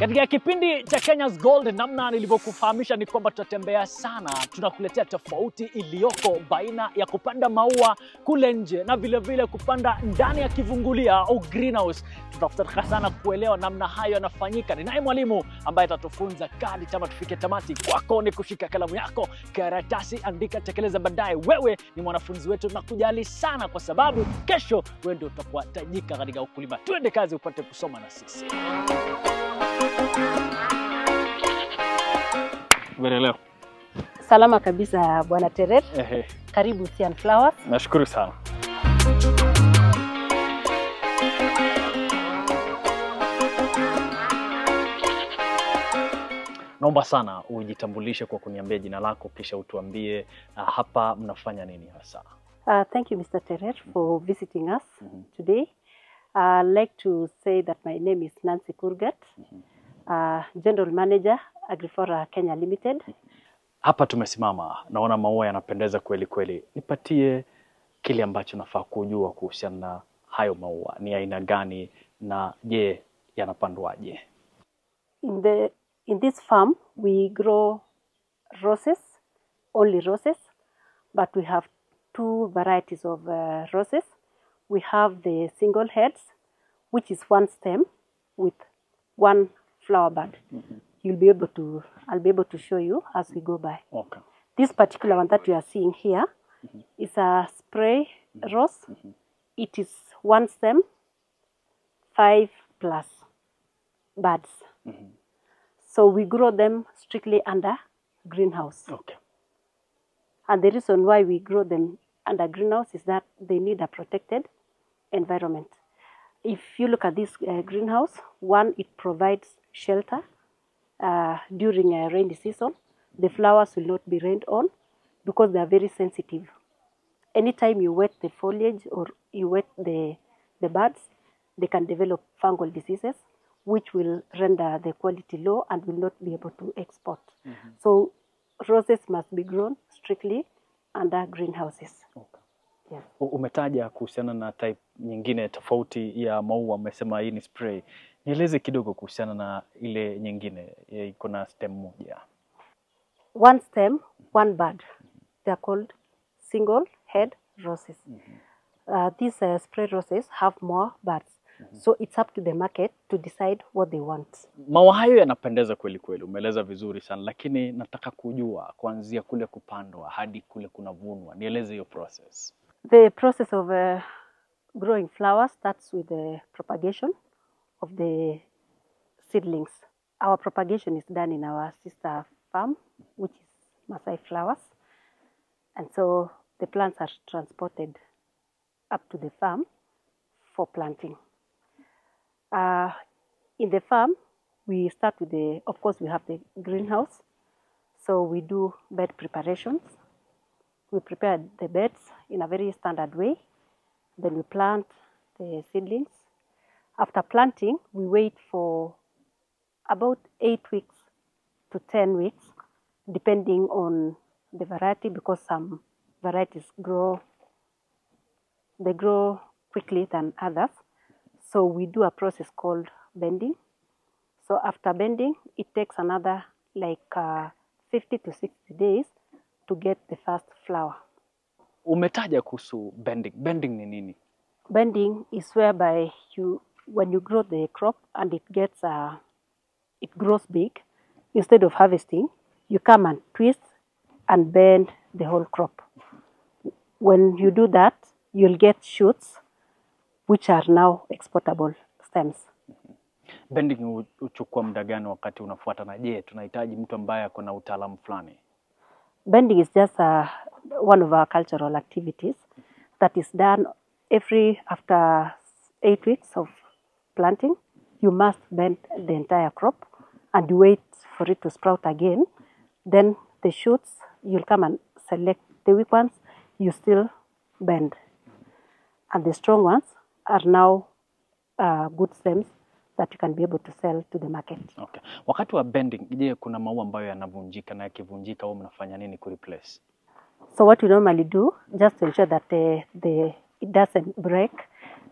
Katika kipindi cha Kenya's Gold, namna nilivyokufahamisha ni kwamba tutatembea sana, tunakuletea tofauti iliyoko baina ya kupanda maua kule nje na vile vile kupanda ndani ya kivungulia au greenhouse. Tutafuta sana kuelewa namna hayo yanafanyika. Ninaye mwalimu ambaye atatufunza kadi tama tufike tamati. Kwako ni kushika kalamu yako, karatasi, andika, tekeleza baadaye. Wewe ni mwanafunzi wetu na kujali sana kwa sababu kesho wewe ndio utakuwa tajika katika ukulima. Tuende kazi upate kusoma na sisi. Leo. Salama kabisa Bwana Terer. Karibu Sian Flowers. Nashukuru sana. Naomba sana ujitambulishe kwa kuniambia jina lako kisha utuambie hapa mnafanya nini hasa. Thank you Mr. Terer for visiting us today. I'd like to say that my name is Nancy Kurgat. General Manager Agriflora Kenya Limited. Hapa tumesimama, naona maua yanapendeza kweli kweli. Nipatie kile ambacho nafaa kujua kuhusiana na hayo maua. Ni aina gani na je yanapandwaje? In this farm we grow roses, only roses, but we have two varieties of roses. We have the single heads, which is one stem with one flower bud. I'll be able to show you as we go by. Okay. This particular one that you are seeing here is a spray rose. It is one stem, 5+ buds. So we grow them strictly under greenhouse. Okay. And the reason why we grow them under greenhouse is that they need a protected environment. If you look at this greenhouse, one, it provides shelter during a rainy season. The flowers will not be rained on because they are very sensitive. Anytime you wet the foliage or you wet the buds, they can develop fungal diseases, which will render the quality low and will not be able to export. So roses must be grown strictly under greenhouses. Okay. Yeah. Umetaja kuhusiana na type nyingine tofauti ya maua, umesema hii ni spray. Nieleze kidogo kuhusiana na ile nyingine, iko na stem moja. One stem, one bud. They are called single head roses. These spray roses have more buds. So it's up to the market to decide what they want. Maua hayo yanapendeza kweli kweli, umeeleza vizuri sana, lakini nataka kujua kuanzia kule kupandwa hadi kule kunavunwa. Nieleze hiyo process. The process of growing flowers starts with the propagation of the seedlings. Our propagation is done in our sister farm, which is Masai Flowers. And so the plants are transported up to the farm for planting. In the farm, we start with of course we have the greenhouse. So we do bed preparations. We prepare the beds in a very standard way. Then we plant the seedlings. After planting, we wait for about 8 weeks to 10 weeks, depending on the variety, because some varieties grow quickly than others. So we do a process called bending. So after bending, it takes another like 50 to 60 days to get the first flower. Umetaja kuhusu bending. Bending ni nini? Bending is whereby when you grow the crop and it grows big, instead of harvesting, you come and twist and bend the whole crop. When you do that, you'll get shoots which are now exportable stems. Bending uchukua muda gani wakati unafuata, na je tunahitaji mtu ambaye ako na utaalamu fulani? Bending is just one of our cultural activities that is done after 8 weeks of planting. You must bend the entire crop and you wait for it to sprout again. Then the shoots, you'll come and select the weak ones, you still bend. And the strong ones are now good stems that you can be able to sell to the market. Okay. Wakati wa bending, je, kuna maua ambayo yanavunjika, na yakivunjika au mnafanya nini ku replace? So what we normally do, just to ensure that it doesn't break,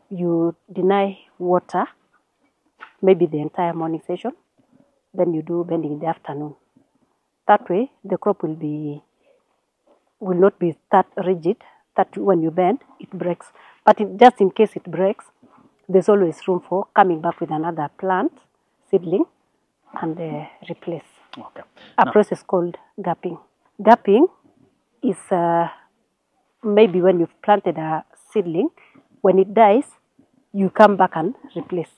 you deny water, maybe the entire morning session. then you do bending in the afternoon. That way, the crop will not be that rigid that when you bend, it breaks. But just in case it breaks, there's always room for coming back with another plant, seedling, and replace. Okay. A process called gapping. Gapping is maybe when you've planted a seedling, when it dies, you come back and replace.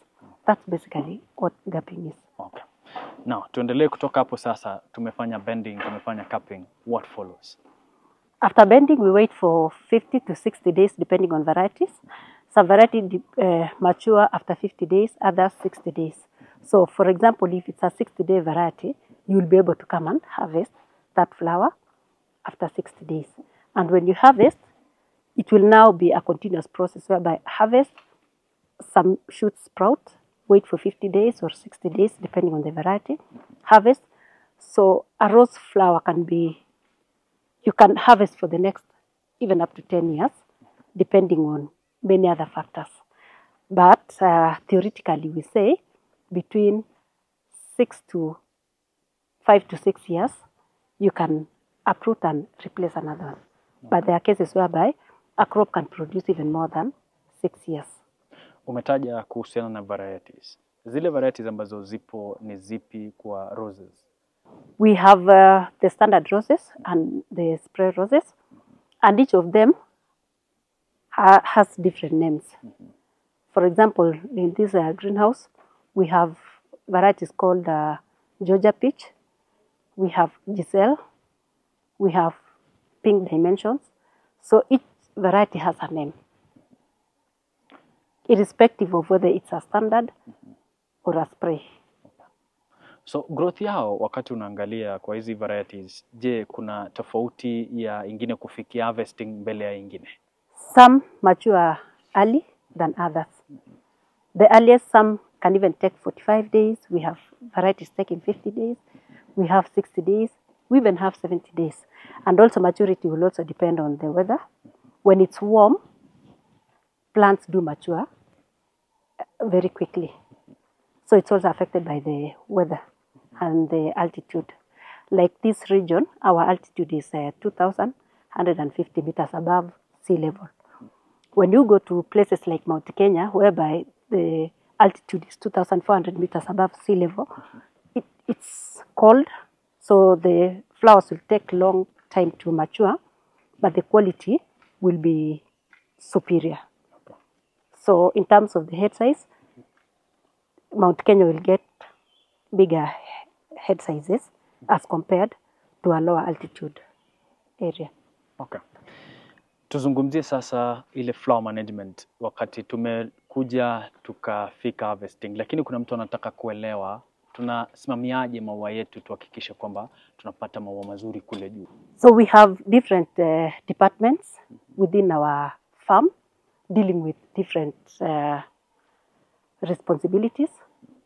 That's basically what gapping is. Okay. Now, tuendelee kutoka hapo sasa, tumefanya bending, tumefanya capping. What follows? After bending, we wait for 50 to 60 days, depending on varieties. Some variety mature after 50 days, others 60 days. So, for example, if it's a 60-day variety, you'll be able to come and harvest that flower after 60 days. And when you harvest, it will now be a continuous process whereby harvest, some shoots sprout, wait for 50 days or 60 days, depending on the variety, harvest. So a rose flower you can harvest for the next, even up to 10 years, depending on many other factors. But theoretically, we say between 5 to 6 years, you can uproot and replace another one. But there are cases whereby a crop can produce even more than 6 years. Umetaja kuhusiana na varieties. Zile varieties ambazo zipo ni zipi kwa roses? We have the standard roses and the spray roses, and each of them has different names. For example, in this greenhouse, we have varieties called Georgia Peach, we have Giselle, we have Pink Dimensions. So each variety has a name, irrespective of whether it's a standard or a spray. So growth yao wakati unaangalia kwa hizi varieties, je, kuna tofauti ya ingine kufikia harvesting mbele ya ingine? Some mature early than others. The earliest, some can even take 45 days. We have varieties taking 50 days. We have 60 days. We even have 70 days. And also maturity will also depend on the weather. When it's warm, plants do mature very quickly. So it's also affected by the weather and the altitude. Like this region, our altitude is 2,150 meters above sea level. When you go to places like Mount Kenya, whereby the altitude is 2,400 meters above sea level, it's cold, so the flowers will take long time to mature, but the quality will be superior. So in terms of the head size, Mount Kenya will get bigger head sizes as compared to a lower altitude area. Okay. Tuzungumzie sasa ile flower management wakati tumekuja tukafika harvesting, lakini kuna mtu anataka kuelewa tunasimamiaje maua yetu tuhakikishe kwamba tunapata maua mazuri kule juu. So we have different departments within our farm dealing with different responsibilities.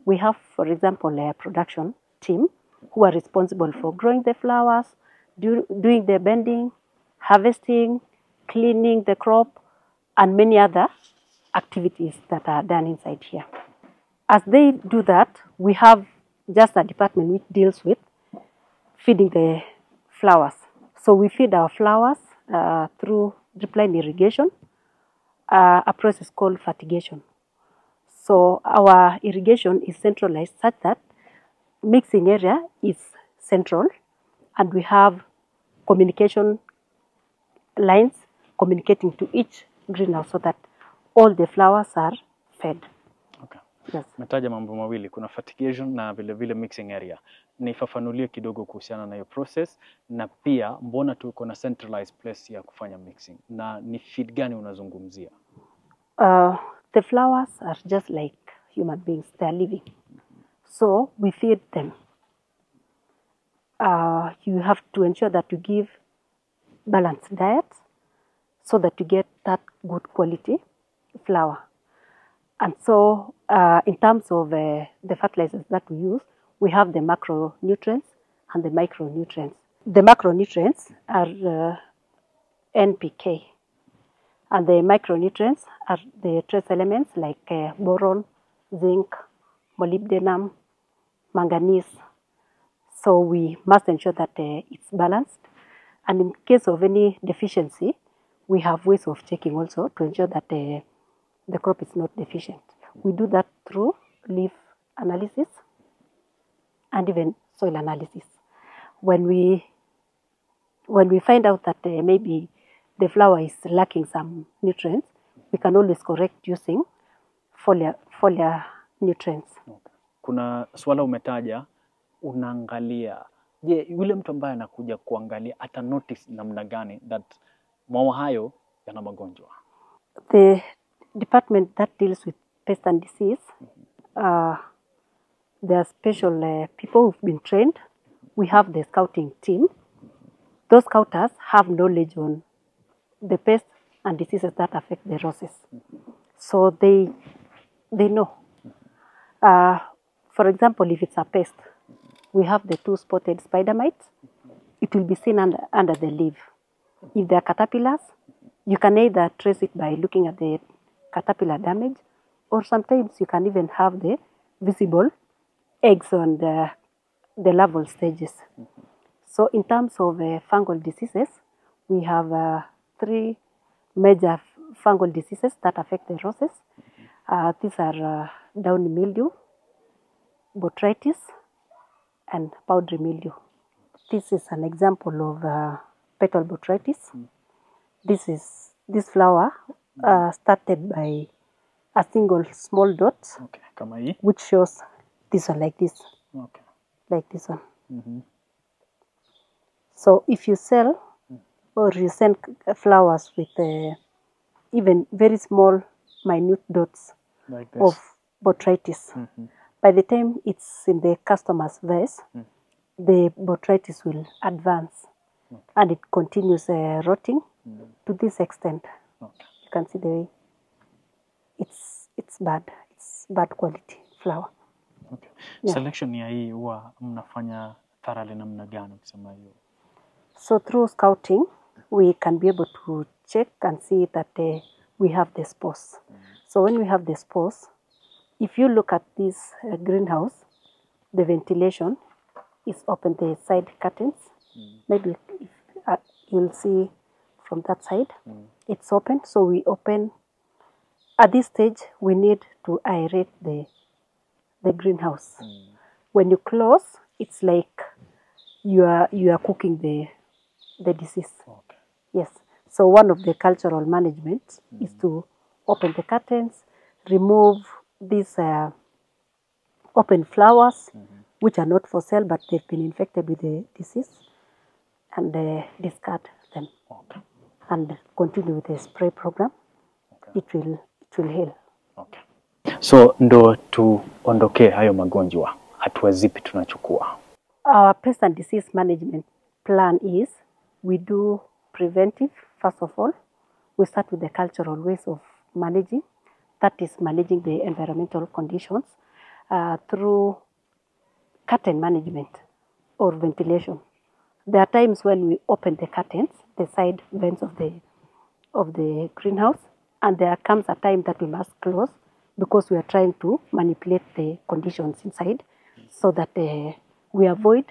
We have, for example, a production team who are responsible for growing the flowers, doing the bending, harvesting, cleaning the crop, and many other activities that are done inside here. As they do that, we have just a department which deals with feeding the flowers. So we feed our flowers through drip line irrigation, a process called fertigation. So our irrigation is centralized such that mixing area is central, and we have communication lines communicating to each greenhouse so that all the flowers are fed. Okay. Yes. Metaja mambo mawili, kuna fertigation na vile mixing area. Nifafanulie kidogo kuhusiana na hiyo process, na pia mbona tuko na centralized place ya kufanya mixing, na ni feed gani unazungumzia? The flowers are just like human beings, they are living. So we feed them. You have to ensure that you give balanced diet so that you get that good quality flower. And so in terms of the fertilizers that we use, we have the macronutrients and the micronutrients. The macronutrients are NPK, and the micronutrients are the trace elements like boron, zinc, molybdenum, manganese. So we must ensure that it's balanced. And in case of any deficiency, we have ways of checking also to ensure that the crop is not deficient. We do that through leaf analysis and even soil analysis. When we find out that maybe the flower is lacking some nutrients, we can always correct using foliar nutrients. Okay. Kuna swala umetaja, unaangalia. Je, yule mtu ambaye anakuja kuangalia ata notice namna gani that maua hayo yana magonjwa? The department that deals with pest and disease, there are special people who've been trained. We have the scouting team. Those scouters have knowledge on the pests and diseases that affect the roses. So they know. For example, if it's a pest, we have the 2 spotted spider mites. It will be seen under the leaf. If there are caterpillars, you can either trace it by looking at the caterpillar damage, or sometimes you can even have the visible eggs on the larval stages. So in terms of fungal diseases, we have 3 major fungal diseases that affect the roses. These are downy mildew, botrytis, and powdery mildew. This is an example of petal botrytis. This flower started by a single small dot, Okay, kama hii. which shows this one like this, Okay. like this one. So if you sell or you send flowers with even very small, minute dots Like this. of botrytis, by the time it's in the customer's vase, the botrytis will advance and it continues rotting to this extent. Okay. You can see the way it's bad. It's bad quality flower. Okay. Yeah. Selection ya hii huwa mnafanya thoroughly namna gani ukisema hiyo? So through scouting, we can be able to check and see that we have the spores. So when we have the spores, if you look at this greenhouse, the ventilation is open, the side curtains. Maybe if, you'll see from that side, it's open. So we open. At this stage, we need to aerate the greenhouse. When you close, it's like you are cooking the disease. Okay. Yes. So one of the cultural management is to open the curtains, remove these open flowers, which are not for sale, but they've been infected with the disease, and discard them. Okay. And continue with the spray program. Okay. It will heal. Okay. So ndo tuondokee hayo magonjwa, hatua zipi tunachukua? Our pest and disease management plan is we do preventive. First of all, we start with the cultural ways of managing. That is managing the environmental conditions through curtain management or ventilation. There are times when we open the curtains, the side vents of the greenhouse, and there comes a time that we must close because we are trying to manipulate the conditions inside so that we avoid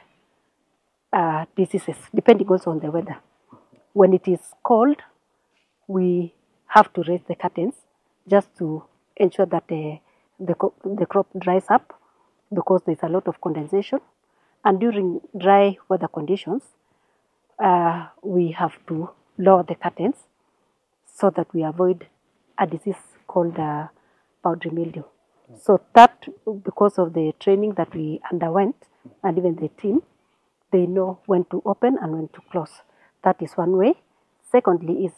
diseases, depending also on the weather. When it is cold, we have to raise the curtains just to ensure that the crop dries up because there's a lot of condensation. And during dry weather conditions, we have to lower the curtains so that we avoid a disease called powdery mildew. So that, because of the training that we underwent, and even the team, they know when to open and when to close. That is one way. Secondly is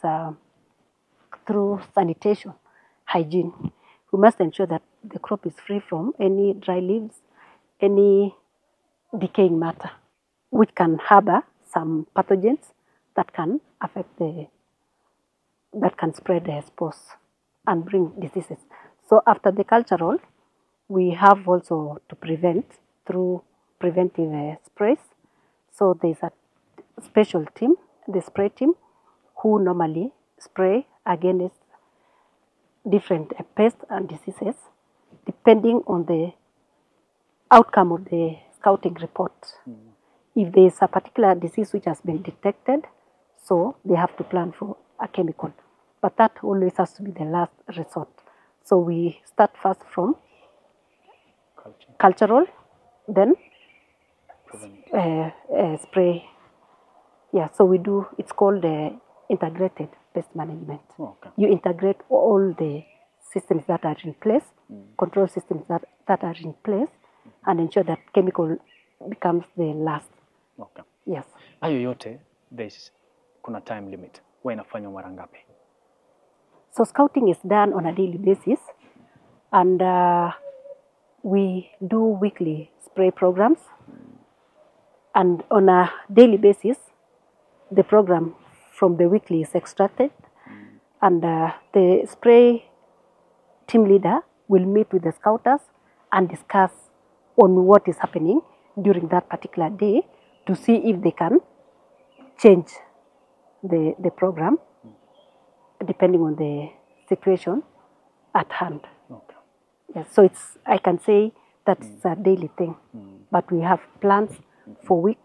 through sanitation, hygiene. We must ensure that the crop is free from any dry leaves, any decaying matter, which can harbor some pathogens that can affect that can spread the spores and bring diseases. So after the cultural, we have also to prevent through preventive sprays. So there's a special team, the spray team, who normally spray against different pests and diseases depending on the outcome of the scouting report. If there is a particular disease which has been detected, so they have to plan for a chemical. But that always has to be the last resort. So we start first from cultural, then spray. Yeah, so we do, it's called integrated pest management. Okay. You integrate all the systems that are in place, control systems that are in place, and ensure that chemical becomes the last. Okay. Yes. Hayo yote kuna time limit. Huwa inafanywa mara ngapi? So scouting is done on a daily basis, and we do weekly spray programs. And on a daily basis, the program from the weekly is extracted, and the spray team leader will meet with the scouters and discuss on what is happening during that particular day to see if they can change the program depending on the situation at hand. Okay. Yes, so I can say that it's a daily thing, but we have plans for week,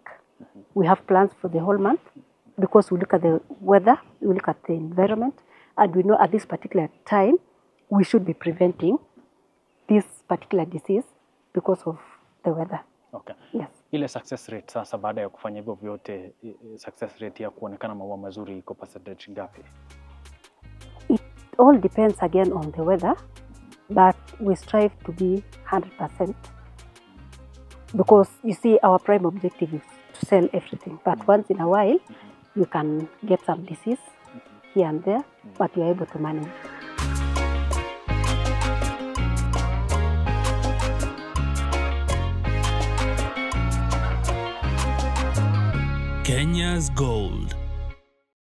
we have plans for the whole month, because we look at the weather, we look at the environment, and we know at this particular time we should be preventing this particular disease because of the weather. Okay. Yes. Ile success rate sasa baada ya kufanya hivyo vyote, success rate ya kuonekana maua mazuri iko percentage ngapi? It all depends again on the weather, but we strive to be 100%. Because you see, our prime objective is to sell everything. But once in a while, you can get some disease here and there, but you're able to manage. Kenya's Gold.